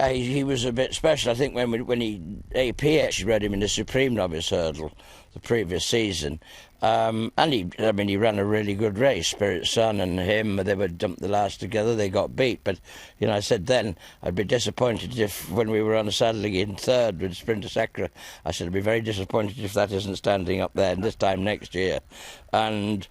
Yeah, he was a bit special. I think when AP actually rode him in the Supreme Novice Hurdle the previous season, and he ran a really good race. Spirit Sun and him, they were dumped the last together. They got beat, but I said then I'd be disappointed if when we were on the saddle in third with Sprinter Sacre, I said I'd be very disappointed if that isn't standing up there this time next year, and.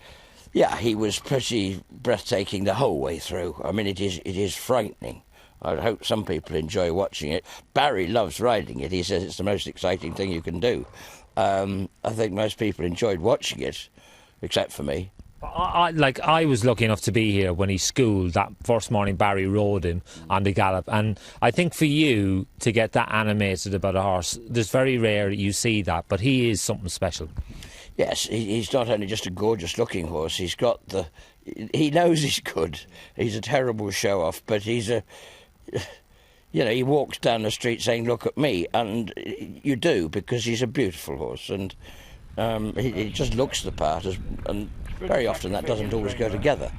Yeah, he was pretty breathtaking the whole way through. I mean, it is frightening. I hope some people enjoy watching it. Barry loves riding it. He says it's the most exciting thing you can do. I think most people enjoyed watching it, except for me. I was lucky enough to be here when he schooled that first morning. Barry rode him on the gallop, and I think for you to get that animated about a horse, there's very rare you see that, but he is something special. Yes, he's not only just a gorgeous-looking horse. He knows he's good. He's a terrible show-off, but he walks down the street saying, "Look at me," and you do, because he's a beautiful horse, and he just looks the part, and very often that doesn't always go together.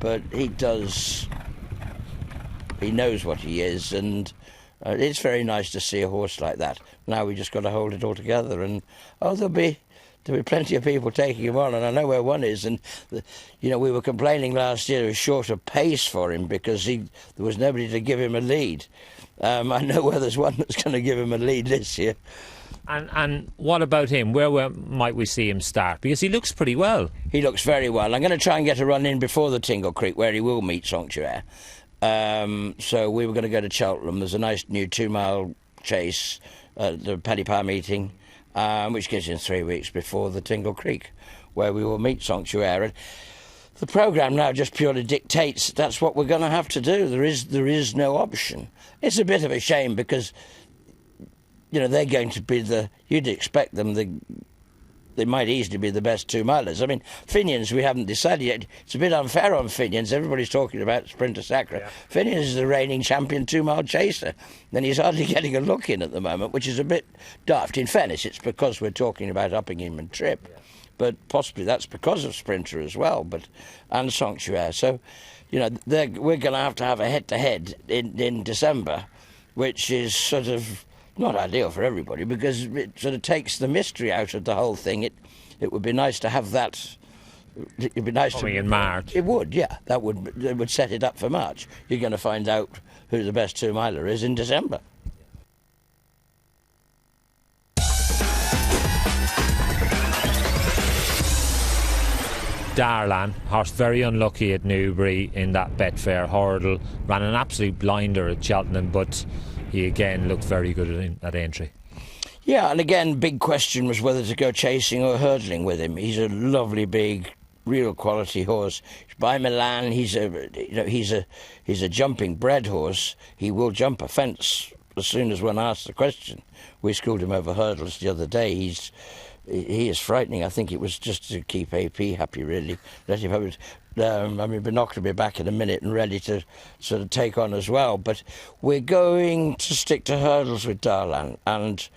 But he does. He knows what he is, and it's very nice to see a horse like that. Now we just got to hold it all together, and there'll be plenty of people taking him on, and I know where one is. And we were complaining last year it was short of pace for him because there was nobody to give him a lead. I know where there's one that's going to give him a lead this year. And what about him? Where might we see him start? Because he looks pretty well. He looks very well. I'm going to try and get a run in before the Tingle Creek, where he will meet Sanctuaire. So we were going to go to Cheltenham. There's a nice new 2-mile chase at the Paddy Power meeting. Which gives in 3 weeks before the Tingle Creek, where we will meet Sanctuaire. And the programme now just purely dictates that's what we're going to have to do. There is no option. It's a bit of a shame because, they're going to be you'd expect them, they might easily be the best 2-milers. I mean, FINIANS, we haven't decided yet. It's a bit unfair on FINIANS. Everybody's talking about Sprinter Sacre. Yeah. FINIANS is the reigning champion 2-mile chaser. Then he's hardly getting a look in at the moment, which is a bit daft. In fairness, it's because we're talking about upping him and Trip. Yeah. But possibly that's because of Sprinter as well, and Sanctuaire. So, we're going to have a head-to-head in December, which is sort of not ideal for everybody because it sort of takes the mystery out of the whole thing. It would be nice to have that. It'd be nice coming in March. It would, yeah. It would set it up for March. You're going to find out who the best 2-miler is in December. Darlan, horse very unlucky at Newbury in that Betfair hurdle, ran an absolute blinder at Cheltenham, but he again looked very good at entry. Yeah, and again, big question was whether to go chasing or hurdling with him. He's a lovely, big, real quality horse. He's by Milan. He's a jumping bred horse. He will jump a fence as soon as one asks the question. We schooled him over hurdles the other day. He is frightening. I think it was just to keep AP happy, really. Let him have it. Binocular will be back in a minute and ready to sort of take on as well. But we're going to stick to hurdles with Darlan. And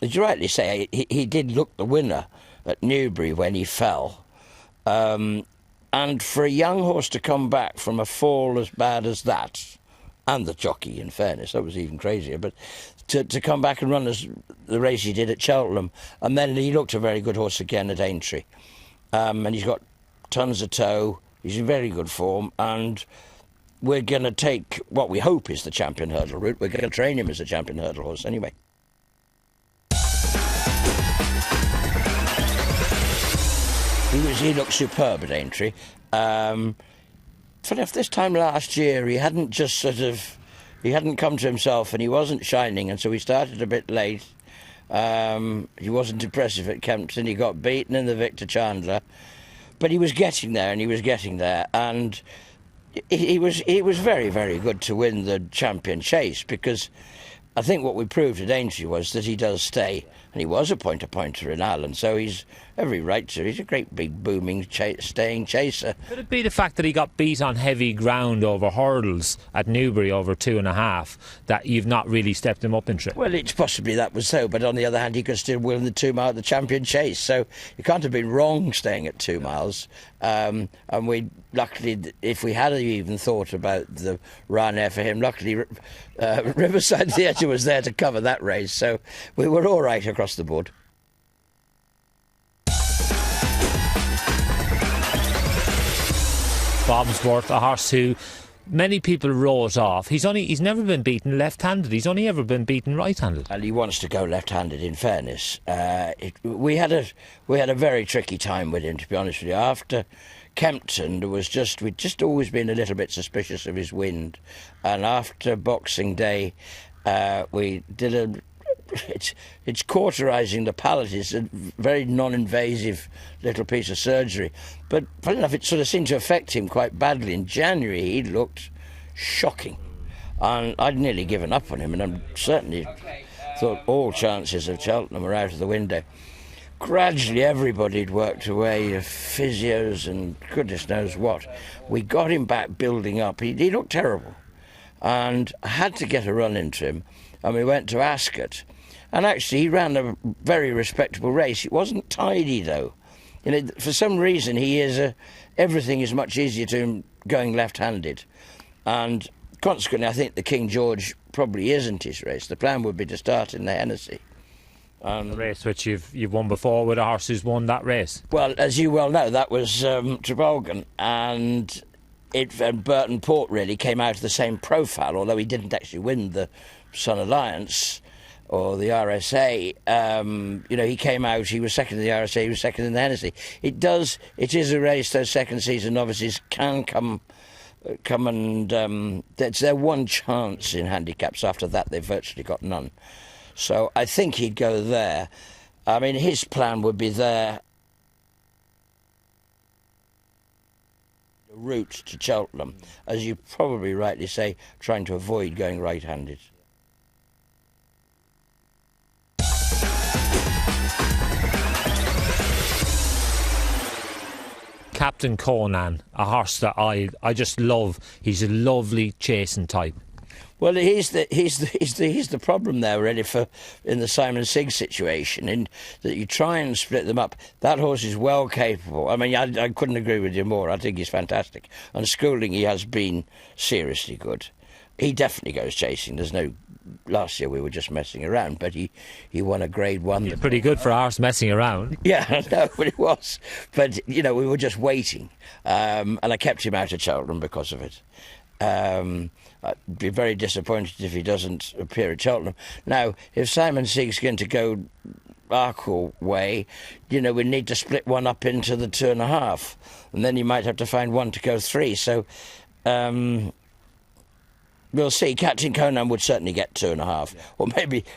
as you rightly say, he did look the winner at Newbury when he fell. And for a young horse to come back from a fall as bad as that, and the jockey, in fairness, that was even crazier, but to come back and run as the race he did at Cheltenham, and then he looked a very good horse again at Aintree. And he's got tons of toe, he's in very good form, and we're going to take what we hope is the champion hurdle route. We're going to train him as a champion hurdle horse anyway. He looked superb at Aintree. Funny enough, this time last year he hadn't come to himself and he wasn't shining, and so he started a bit late. He wasn't impressive at Kempton. He got beaten in the Victor Chandler, but he was getting there, and he was very, very good to win the champion chase, because I think what we proved at Aintree was that he does stay, and he was a pointer in Ireland, so he's every right to. He's a great big booming staying chaser. Could it be the fact that he got beat on heavy ground over hurdles at Newbury over 2.5 that you've not really stepped him up in trip? Well, it's possibly that was so, but on the other hand, he could still win the 2 mile, the champion chase, so you can't have been wrong staying at 2 miles. And we luckily, if we had even thought about the Ryanair for him, luckily Riverside Theatre was there to cover that race, so we were all right across the board. Bobsworth, a horse who many people wrote off. He's never been beaten left-handed. He's only ever been beaten right-handed. And he wants to go left-handed. In fairness, we had a very tricky time with him, to be honest with you. After Kempton, we'd just always been a little bit suspicious of his wind, and after Boxing Day, we did it's cauterising the palate. It's a very non-invasive little piece of surgery. But funny enough, it sort of seemed to affect him quite badly. In January, he looked shocking. And I'd nearly given up on him, and I certainly thought all chances of Cheltenham were out of the window. Gradually, everybody had worked away, physios and goodness knows what. We got him back building up. He looked terrible. And I had to get a run into him. And we went to Ascot. And actually, he ran a very respectable race. It wasn't tidy, though. You know, for some reason, everything is much easier to him going left-handed. And consequently, I think the King George probably isn't his race. The plan would be to start in the Hennessy. A race which you've won before with a horse who's won that race. Well, as you well know, that was Trebolgan. And Burton Port really came out of the same profile, although he didn't actually win the Sun Alliance or the RSA. He came out, he was second in the RSA, he was second in the Hennessy. It is a race those second season novices can come and it's their one chance in handicaps. After that, they've virtually got none. So I think he'd go there. I mean, his plan would be there. The route to Cheltenham, as you probably rightly say, trying to avoid going right-handed. Captain Conan, a horse that I just love. He's a lovely chasing type. Well, he's the problem there really in the Simon Sigg situation, in that you try and split them up. That horse is well capable. I mean, I couldn't agree with you more. I think he's fantastic. And schooling, he has been seriously good. He definitely goes chasing. There's no. Last year we were just messing around, but he won a Grade 1. He's pretty good for a horse messing around. Yeah, I know, but it was. But we were just waiting, and I kept him out of Cheltenham because of it. I'd be very disappointed if he doesn't appear at Cheltenham. Now, if Simon Sigg's going to go Arkle way, we need to split one up into the 2.5, and then you might have to find one to go 3. So we'll see. Captain Conan would certainly get 2.5, or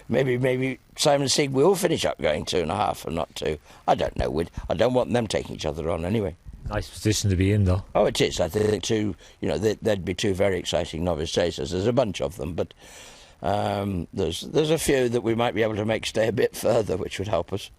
maybe Simon Sigg will finish up going 2.5 and not 2. I don't know. I don't want them taking each other on anyway. Nice position to be in, though. Oh, it is. I think there'd be 2 very exciting novice chasers. There's a bunch of them, but there's a few that we might be able to make stay a bit further, which would help us.